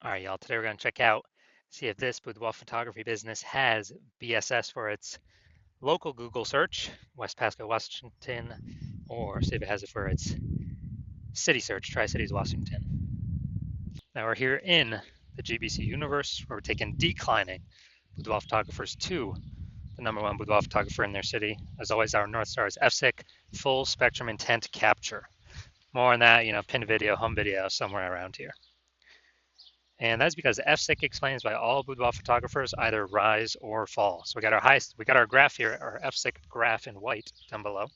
All right, y'all. Today we're going to check out, see if this boudoir photography business has BSS for its local Google search, West Pasco, Washington, or see if it has it for its city search, Tri-Cities, Washington. Now we're here in the GBC universe where we're taking declining boudoir photographers to the #1 boudoir photographer in their city. As always, our North Star is FSIC, full spectrum intent capture. More on that, pinned video, home video, somewhere around here. And that's because FSIC explains why all boudoir photographers either rise or fall. So we got our graph here, our FSIC graph in white down below.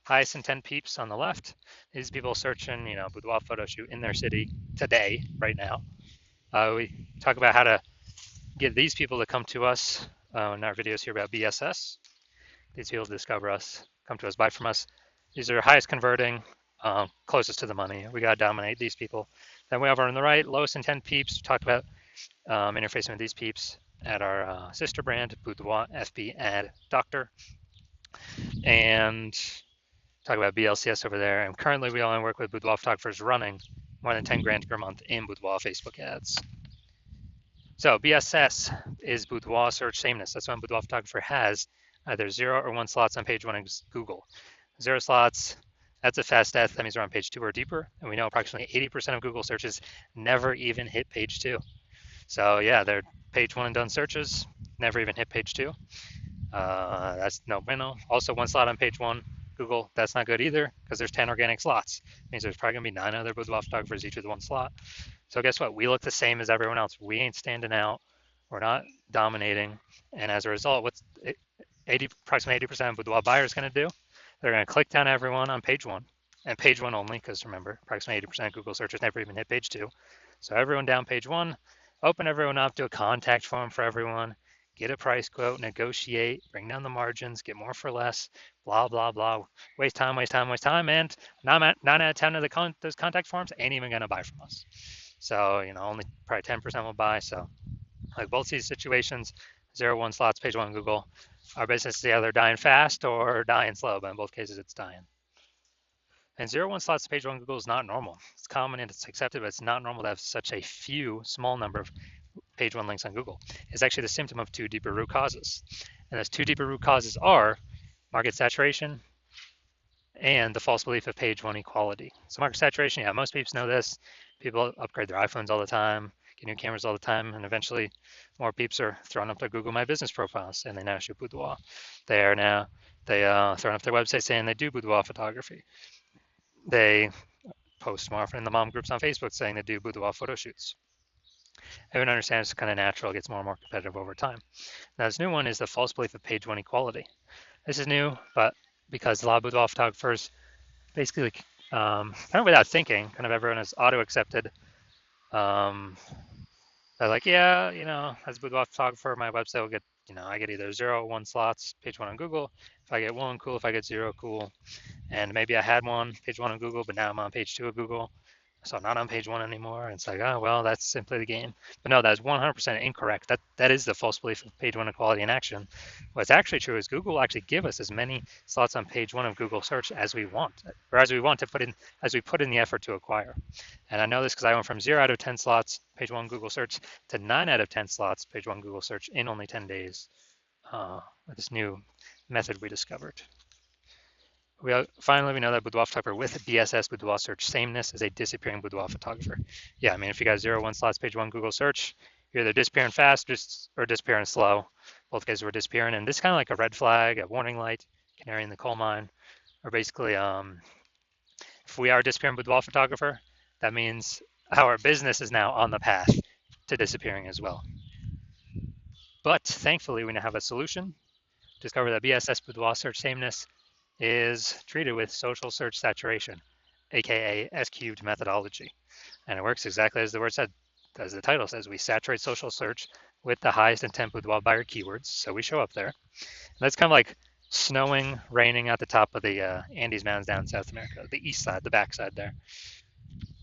Highest intent peeps on the left. These people searching, boudoir photo shoot in their city today, right now. We talk about how to get these people to come to us in our videos here about BSS. These people discover us, come to us, buy from us. These are highest converting, closest to the money. We got to dominate these people. Then we have on the right, lowest intent peeps. We talked about interfacing with these peeps at our sister brand, Boudoir FB Ad Doctor. And talk about BLCS over there. And currently we only work with boudoir photographers running more than 10 grand per month in boudoir Facebook ads. So BSS is boudoir search sameness. That's when boudoir photographer has either 0 or 1 slots on page 1 in Google. 0 slots, that's a fast death. That means we're on page 2 or deeper. And we know approximately 80% of Google searches never even hit page 2. So yeah, they're page 1 and done searches, never even hit page 2. That's no bueno. Also 1 slot on page 1, Google, that's not good either because there's 10 organic slots. It means there's probably gonna be 9 other boudoir photographers each with 1 slot. So guess what? We look the same as everyone else. We ain't standing out. We're not dominating. And as a result, what's approximately 80% of boudoir buyers going to do? They're going to click down everyone on page 1 and page 1 only, because remember, approximately 80% of Google searches never even hit page 2. So everyone down page 1, open everyone up, do a contact form for everyone, get a price quote, negotiate, bring down the margins, get more for less, blah, blah, blah. Waste time, and 9 out of 10 of those contact forms ain't even going to buy from us. So, only probably 10% will buy. So, like both these situations, 0, 1 slots, page 1 Google, our business is either dying fast or dying slow, but in both cases, it's dying. And 0, 1 slots, page 1 Google is not normal. It's common and it's accepted, but it's not normal to have such a small number of page 1 links on Google. It's actually the symptom of 2 deeper root causes. And those 2 deeper root causes are market saturation and the false belief of page 1 equality. So market saturation, yeah, most people know this. People upgrade their iPhones all the time, get new cameras all the time, and eventually more peeps are throwing up their Google My Business profiles, and they now shoot boudoir. They throwing up their website saying they do boudoir photography. They post more often in the mom groups on Facebook saying they do boudoir photo shoots. Everyone understands it's kind of natural, it gets more and more competitive over time. Now this new one is the false belief of page 1 equality. This is new, but because a lot of boudoir photographers basically kind of without thinking, kind of everyone is auto-accepted. They're like, yeah, as a boudoir photographer, my website will get, I get either 0 or 1 slots, page 1 on Google. If I get 1, cool. If I get 0, cool. And maybe I had page 1 on Google, but now I'm on page 2 of Google. So I'm not on page 1 anymore. And it's like, oh, well, that's simply the game. But no, that's 100% incorrect. That is the false belief of page 1 equality in action. What's actually true is Google will actually give us as many slots on page 1 of Google search as we want, or as we put in the effort to acquire. And I know this because I went from 0 out of 10 slots, page 1 Google search, to 9 out of 10 slots, page 1 Google search in only 10 days with this new method we discovered. Finally, we know that boudoir photographer with BSS, boudoir search sameness, is a disappearing boudoir photographer. Yeah, I mean, if you got 0, 1 slots, page 1 Google search, you're either disappearing fast or disappearing slow. Both cases were disappearing, and this is kind of like a red flag, a warning light, canary in the coal mine, or basically, if we are a disappearing boudoir photographer, that means our business is now on the path to disappearing as well. But thankfully, we now have a solution. Discover that BSS, boudoir search sameness, is treated with social search saturation, aka S-cubed methodology. And it works exactly as the word said, as the title says. We saturate social search with the highest intent boudoir buyer keywords, so we show up there. And that's kind of like snowing, raining at the top of the Andes Mountains down in South America, the east side, the backside there.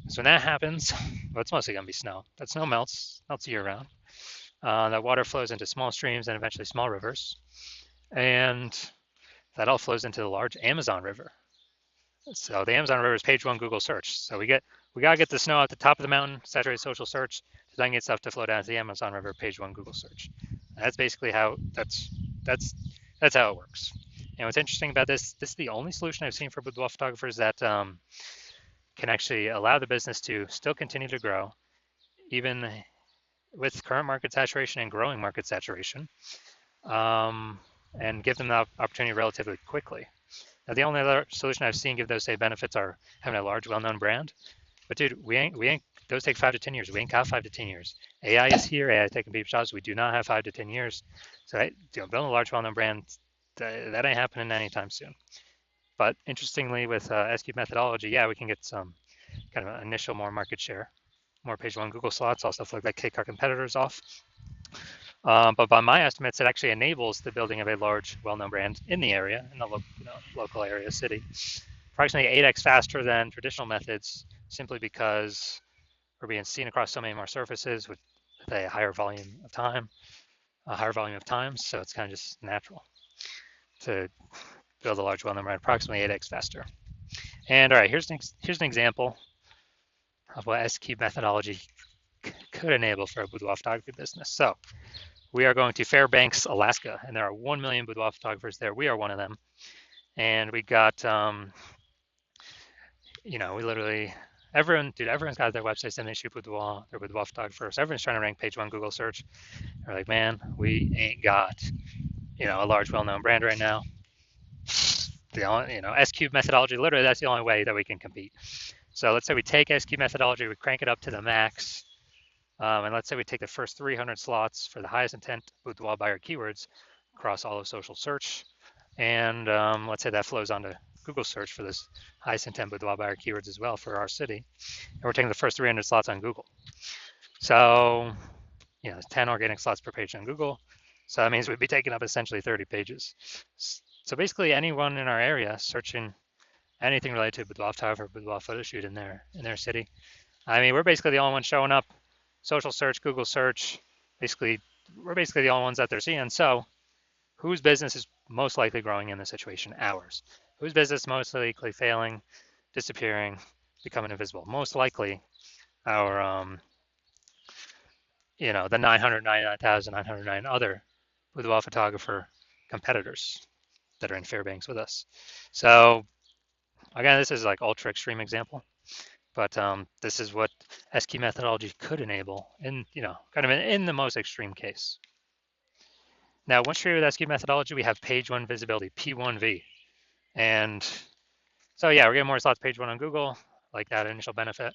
So when that happens, well, it's mostly going to be snow. That snow melts year round. That water flows into small streams and eventually small rivers. And that all flows into the large Amazon River. So the Amazon River is page 1 Google search. So we gotta get the snow at the top of the mountain, saturate social search, designing itself to flow down to the Amazon River page one Google search. And that's basically how that's that's how it works. And what's interesting about this is the only solution I've seen for boudoir photographers that can actually allow the business to still continue to grow, even with current market saturation and growing market saturation, and give them the opportunity relatively quickly. Now, the only other solution I've seen give those same benefits are having a large, well-known brand. But dude, we ain't. Those take 5 to 10 years. We ain't got 5 to 10 years. AI is here. AI is taking people's jobs. We do not have 5 to 10 years. So, building a large, well-known brand, that ain't happening anytime soon. But interestingly, with S-Cube methodology, yeah, we can get some kind of initial more market share, more page one Google slots, also like kick our competitors off. But by my estimates, it actually enables the building of a large, well-known brand in the area, in the local area, city, approximately 8x faster than traditional methods, simply because we're being seen across so many more surfaces with a higher volume of time, So it's kind of just natural to build a large, well-known brand, approximately 8x faster. And all right, here's an example of what S-Cube methodology could enable for a boudoir photography business. So we are going to Fairbanks, Alaska, and there are 1 million boudoir photographers there. We are one of them. And we got, we literally, everyone's got their websites and they shoot boudoir, they're boudoir photographers. Everyone's trying to rank page one Google search. They're like, man, we ain't got, a large, well-known brand right now. The only, S-Cube methodology, literally that's the only way that we can compete. So let's say we take S-Cube methodology, we crank it up to the max, and let's say we take the first 300 slots for the highest intent boudoir buyer keywords across all of social search, and let's say that flows onto Google search for this highest intent boudoir buyer keywords as well for our city, and we're taking the first 300 slots on Google. So, 10 organic slots per page on Google. So that means we'd be taking up essentially 30 pages. So basically, anyone in our area searching anything related to boudoir photography, boudoir photo shoot in their city. I mean, we're basically the only ones showing up. Social search, Google search, we're basically the only ones that they're seeing. So whose business is most likely growing in this situation? Ours. Whose business most likely failing, disappearing, becoming invisible? Most likely our, the 999,909 other boudoir photographer competitors that are in Fairbanks with us. So again, this is like ultra extreme example, but this is what S-Cube methodology could enable in, kind of in the most extreme case. Now, once you're with S-Cube methodology, we have page one visibility, P1V. And so yeah, we're getting more slots page one on Google, like that initial benefit.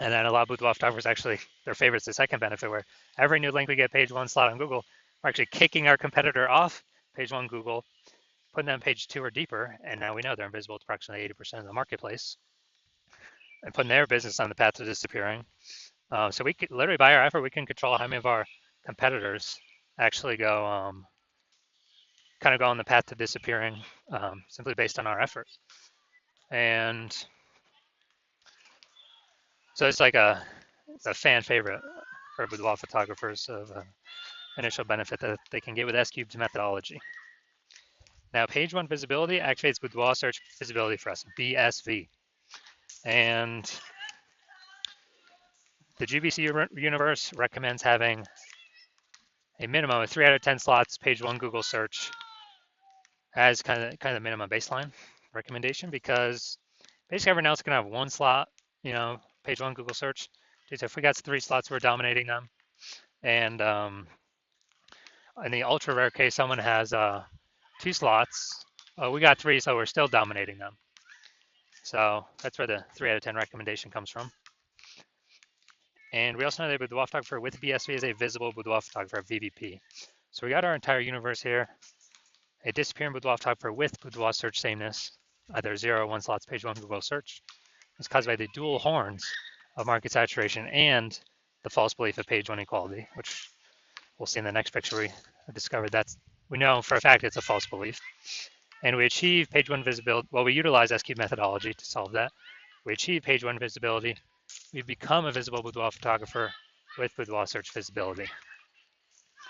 And then a lot of boudoir photographers actually, their favorite's the second benefit, where every new link we get page one slot on Google, we're actually kicking our competitor off page one Google, putting them page two or deeper, and now we know they're invisible to approximately 80% of the marketplace, and putting their business on the path to disappearing. So we could literally, by our effort, we can control how many of our competitors actually go, kind of go on the path to disappearing, simply based on our effort. And so it's like it's a fan favorite for boudoir photographers of initial benefit that they can get with S-Cube's methodology. Now, page one visibility activates boudoir search visibility for us, BSV. And the GBC universe recommends having a minimum of 3 out of 10 slots page one Google search as kind of the minimum baseline recommendation, because basically everyone else can have one slot, page one Google search. So if we got 3 slots, we're dominating them. And in the ultra rare case, someone has 2 slots. We got 3, so we're still dominating them. So that's where the 3 out of 10 recommendation comes from. And we also know that boudoir photographer with BSV is a visible boudoir photographer, VBP. So we got our entire universe here. A disappearing boudoir photographer with boudoir search sameness, either 0 or 1 slots page one Google search, is caused by the dual horns of market saturation and the false belief of page one equality, which we'll see in the next picture. We discovered we know for a fact it's a false belief. And we achieve page one visibility. Well, we utilize S-Cube methodology to solve that. We achieve page one visibility. We become a visible boudoir photographer with boudoir search visibility.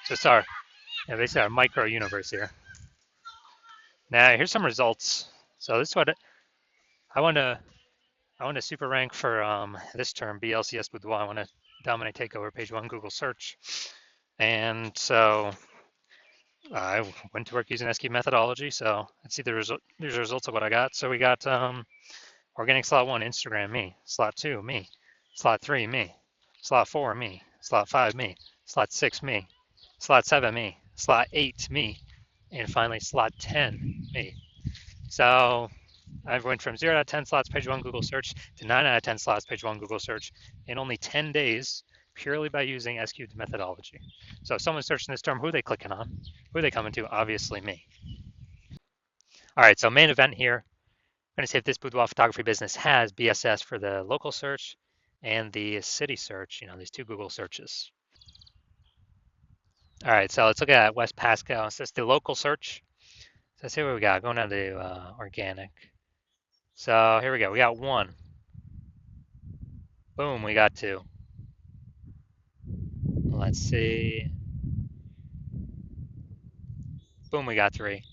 So it's basically our micro universe here. Now, here's some results. So this is what I want to I want to super rank for this term, BLCS Boudoir. I want to dominate takeover page one Google search. And so I went to work using SQ methodology. So let's see these are results of what I got. So we got organic slot one, Instagram, me. Slot two, me. Slot three, me. Slot four, me. Slot five, me. Slot six, me. Slot seven, me. Slot eight, me. And finally, slot 10, me. So I went from 0 out of 10 slots page one Google search to 9 out of 10 slots page one Google search in only 10 days, purely by using SQ methodology. So if someone's searching this term, who are they clicking on? Who are they coming to? Obviously me. All right, so main event here. I'm going to see if this boudoir photography business has BSS for the local search and the city search, these two Google searches. All right, so let's look at West Pasco. So it's the local search. So let's see what we got. Going down to organic. So here we go. We got one. Boom, we got two. Let's see. Boom, we got three.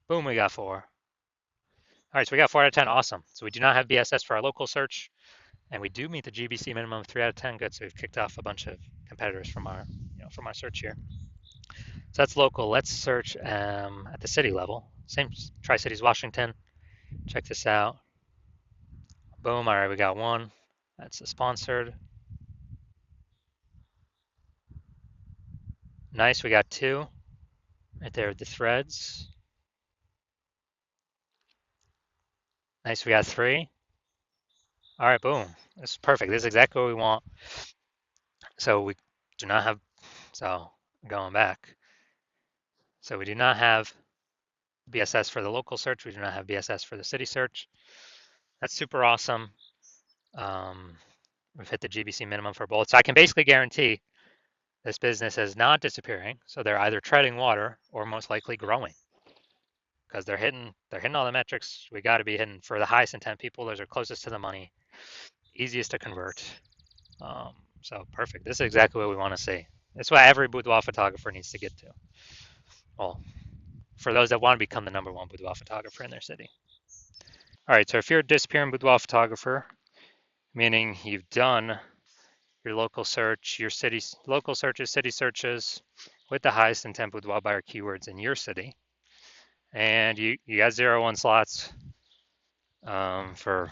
Boom, we got four. All right, so we got 4 out of 10. Awesome. So we do not have BSS for our local search, and we do meet the GBC minimum of 3 out of 10. Good. So we've kicked off a bunch of competitors from our, from our search here. So that's local. Let's search at the city level. Same Tri-Cities, Washington. Check this out. Boom. All right, we got one. That's a sponsored. Nice. We got two right there with the threads. Nice. We got three. All right, boom. This is perfect. This is exactly what we want. So we do not have, so going back. So we do not have BSS for the local search. We do not have BSS for the city search. That's super awesome. We've hit the GBC minimum for both. So I can basically guarantee this business is not disappearing. So they're either treading water or most likely growing because they're hitting all the metrics. We got to be hitting for the highest intent people. Those are closest to the money, easiest to convert. So perfect. This is exactly what we want to see. That's what every boudoir photographer needs to get to. Well, for those that want to become the number one boudoir photographer in their city. All right, so if you're a disappearing boudoir photographer, meaning you've done your local search, your city local searches, city searches with the highest intent boudoir buyer keywords in your city, and you got 0-1 slots for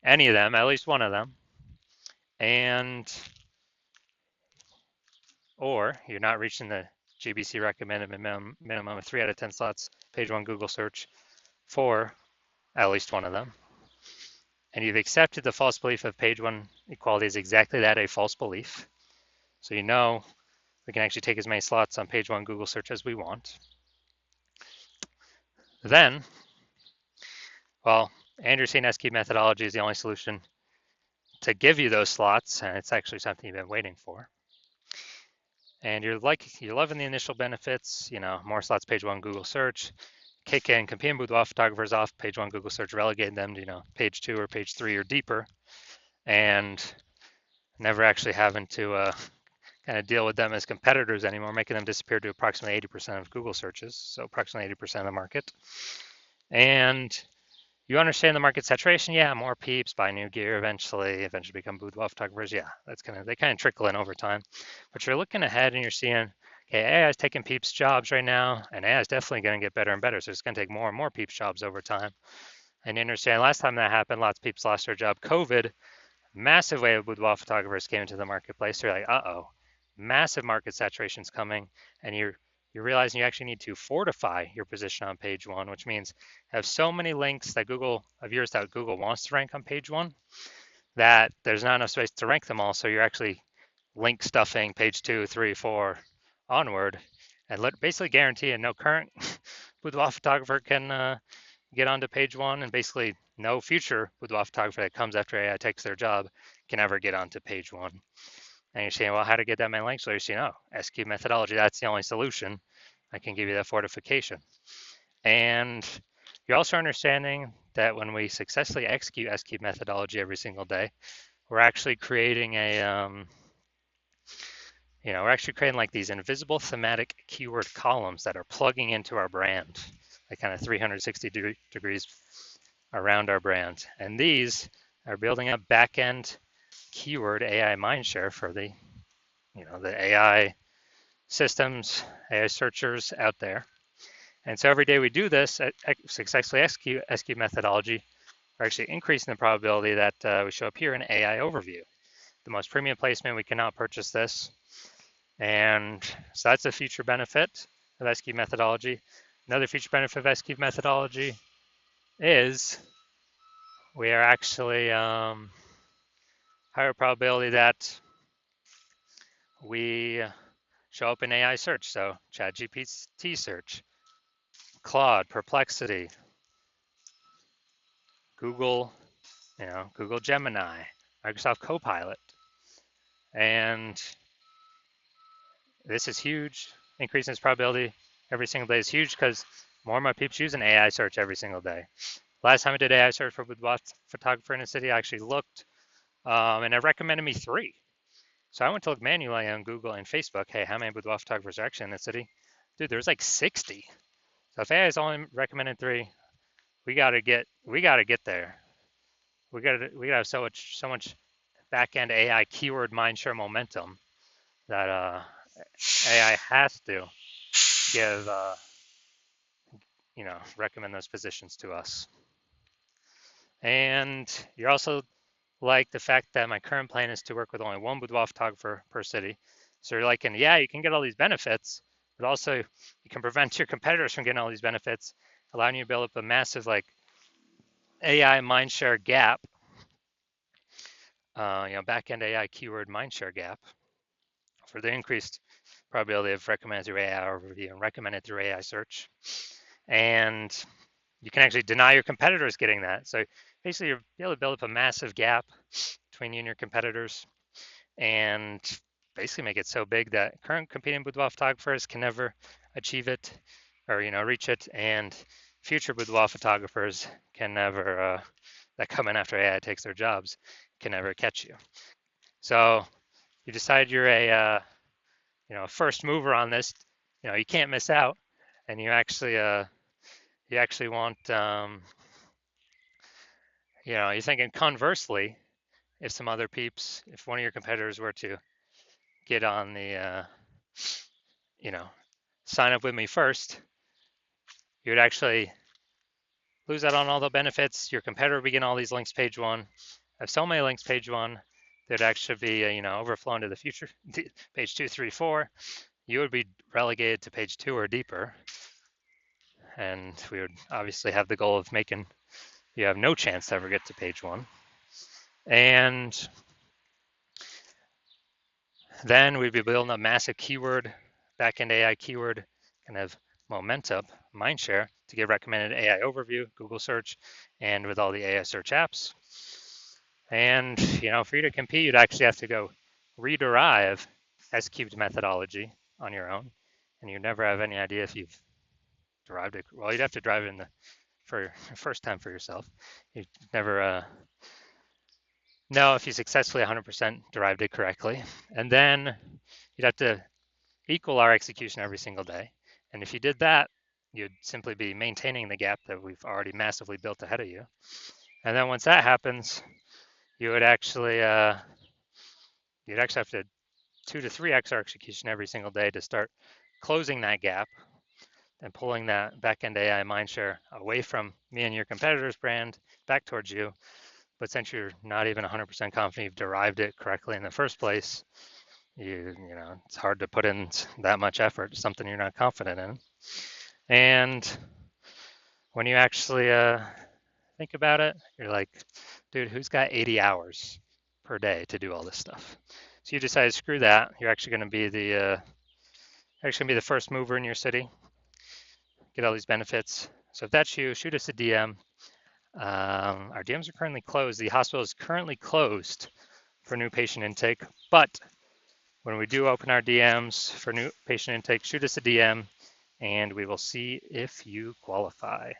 any of them, at least one of them, and or you're not reaching the GBC recommended minimum of 3 out of 10 slots page one Google search for at least one of them, and you've accepted the false belief of page one equality is exactly that, a false belief. So we can actually take as many slots on page one Google search as we want. Then, well, Andrew's saying SQ methodology is the only solution to give you those slots, and it's actually something you've been waiting for. And you're loving the initial benefits, more slots page one Google search, kicking competing boudoir photographers off page one Google search, relegating them to page two or page three or deeper, and never actually having to kind of deal with them as competitors anymore, making them disappear to approximately 80% of Google searches, so approximately 80% of the market. And you understand the market saturation, yeah, more peeps buy new gear eventually become boudoir photographers, yeah, they kind of trickle in over time. But you're looking ahead and you're seeing, okay, AI is taking peeps jobs right now, and AI is definitely going to get better and better, so it's going to take more and more peeps jobs over time. And you understand last time that happened, lots of peeps lost their job. COVID, massive wave of boudoir photographers came into the marketplace. They're like, uh-oh, massive market saturation's coming, and you're realizing you actually need to fortify your position on page one, which means have so many links that Google wants to rank on page one that there's not enough space to rank them all. So you're actually link stuffing page 2, 3, 4 onward, and basically guarantee no current boudoir photographer can get onto page one, and basically no future boudoir photographer that comes after AI takes their job can ever get onto page one. And you're saying, well, how to get that many links? So you're saying, oh, SQ methodology, that's the only solution. I can give you that fortification. And you're also understanding that when we successfully execute SQ methodology every single day, we're actually creating a we're actually creating like these invisible thematic keyword columns that are plugging into our brand, like kind of 360 degrees around our brand. And these are building up back-end keyword AI mindshare for the AI systems, AI searchers out there. And so every day we do this, successfully execute methodology, we're actually increasing the probability that we show up here in AI overview. The most premium placement, we cannot purchase this. And so that's a future benefit of SQ methodology. Another future benefit of SQ methodology is we are actually higher probability that we show up in AI search. So ChatGPT search, Claude, Perplexity, Google, Google Gemini, Microsoft Copilot. And this is huge. Increasing its probability every single day is huge because more and more people use an AI search every single day. Last time I did AI search for boudoir photographer in a city, I actually looked and it recommended me 3. So I went to look manually on Google and Facebook, hey, how many boudoir photographers are actually in the city? Dude, there's like 60. So if AI is only recommended 3, we gotta get there. We gotta have so much back-end AI keyword mindshare momentum that AI has to give recommend those positions to us. And you're also like the fact that my current plan is to work with only one boudoir photographer per city. So you're like, and yeah, you can get all these benefits, but also you can prevent your competitors from getting all these benefits, allowing you to build up a massive like AI mindshare gap, back-end AI keyword mindshare gap for the increased probability of recommended through AI overview and recommended through AI search. And you can actually deny your competitors getting that. So basically, you're able to build up a massive gap between you and your competitors and basically make it so big that current competing boudoir photographers can never achieve it or, reach it. And future boudoir photographers can never, that come in after AI takes their jobs, can never catch you. So you decide you're a first mover on this, you can't miss out, and you actually want, you're thinking conversely, if some other peeps, if one of your competitors were to get on the, sign up with me first, you would actually lose out on all the benefits. Your competitor would begin all these links page 1. Have so many links page 1, there'd actually be, overflown to the future, page 2, 3, 4. You would be relegated to page 2 or deeper. And we would obviously have the goal of making you have no chance to ever get to page 1. And then we'd be building a massive keyword, back-end AI keyword kind of momentum, mindshare to get recommended AI overview, Google search, and with all the AI search apps. And, for you to compete, you'd actually have to go rederive S-cubed methodology on your own. And you'd never have any idea if you've derived it. Well, you'd have to drive it for your first time for yourself. You'd never know if you successfully 100% derived it correctly. And then you'd have to equal our execution every single day. And if you did that, you'd simply be maintaining the gap that we've already massively built ahead of you. And then once that happens, you would actually have to 2 to 3x our execution every single day to start closing that gap and pulling that back-end AI mindshare away from me and your competitor's brand back towards you. But since you're not even 100% confident you've derived it correctly in the first place, it's hard to put in that much effort to something you're not confident in. And when you actually think about it, you're like, dude, who's got 80 hours per day to do all this stuff? So you decide, screw that. You're actually going to be the first mover in your city, get all these benefits. So if that's you, shoot us a DM. Our DMs are currently closed. The hospital is currently closed for new patient intake, but when we do open our DMs for new patient intake, shoot us a DM and we will see if you qualify.